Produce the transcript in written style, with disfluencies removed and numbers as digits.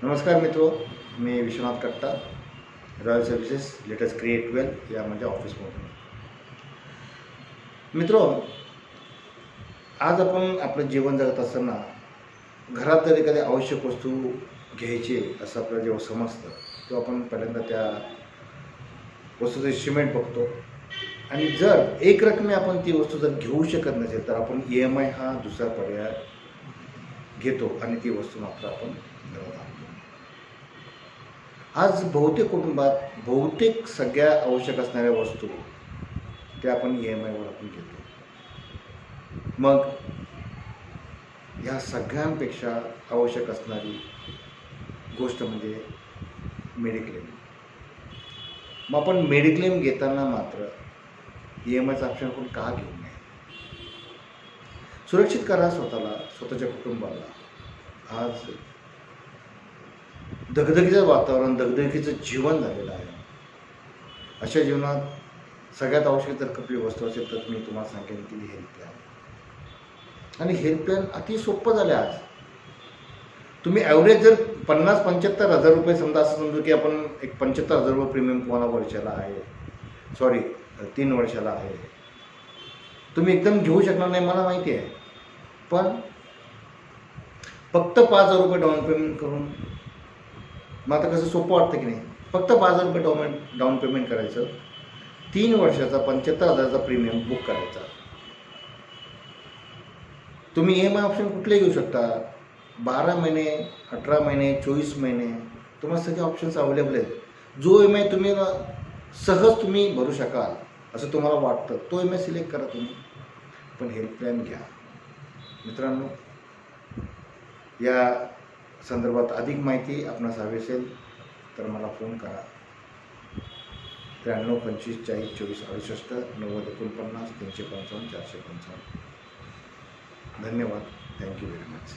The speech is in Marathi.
नमस्कार मित्रों, मी Vishwanath Katta, royal services let's create wealth या माझ्या ऑफिसमधून. मित्रों, आज आपण आपलं जीवन जगत असताना घरात जर एखादी आवश्यक वस्तू घ्यायची असं आपल्याला जेव्हा समजतं तेव्हा आपण पहिल्यांदा त्या वस्तूचं एस्टिमेट बघतो आणि जर एक रकमे आपण ती वस्तू जर घेऊ शकत नसेल तर आपण EMI हा दुसरा पर्याय घेतो आणि ती वस्तू मात्र आपण घरात आणतो. आज बहुतेक कुटुंबात बहुतेक सगळ्या आवश्यक असणाऱ्या वस्तू त्या आपण EMIवर आपण घेतो. मग ह्या सगळ्यांपेक्षा आवश्यक असणारी गोष्ट म्हणजे मेडिक्लेम. मग आपण मेडिक्लेम घेताना मात्र EMIचा ऑप्शन आपण का घेऊ नये? सुरक्षित करा स्वतःला, स्वतःच्या कुटुंबाला. आज दगदगीचं वातावरण, दगदगीचं जीवन झालेलं आहे. अशा जीवनात सगळ्यात आवश्यक जर कुठली वस्तू असेल तर मी तुम्हाला सांगेन की हेल्थ प्लॅन. आणि हेल्थ प्लॅन अति सोपं झालं आज. तुम्ही ॲव्हरेज जर 50-75 हजार रुपये समजा, असं समजू की आपण एक 75 हजार रुपये प्रीमियम कोणा वर्षाला आहे, 3 वर्षाला आहे, तुम्ही एकदम घेऊ शकणार नाही मला माहिती आहे. पण फक्त 5,000 रुपये डाऊन पेमेंट करून, मग आता कसं सोपं वाटतं की नाही, फक्त 5,000 रुपये डाऊन पेमेंट करायचं, 3 वर्षाचा 75 हजाराचा प्रीमियम बुक करायचा. तुम्ही EMI ऑप्शन कुठले घेऊ शकता. 12 महिने, 18 महिने, 24 महिने, तुम्हाला सगळे ऑप्शन्स अवेलेबल आहेत. जो EMI तुम्ही सहज तुम्ही भरू शकाल असं तुम्हाला वाटतं तो EMI सिलेक्ट करा तुम्ही, पण हेल्थ प्लॅन घ्या. मित्रांनो, या संदर्भात अधिक माहिती आपणास हवी असेल तर मला फोन करा. 93 25 40 24 68 90 49 355 455. धन्यवाद. Thank you very much.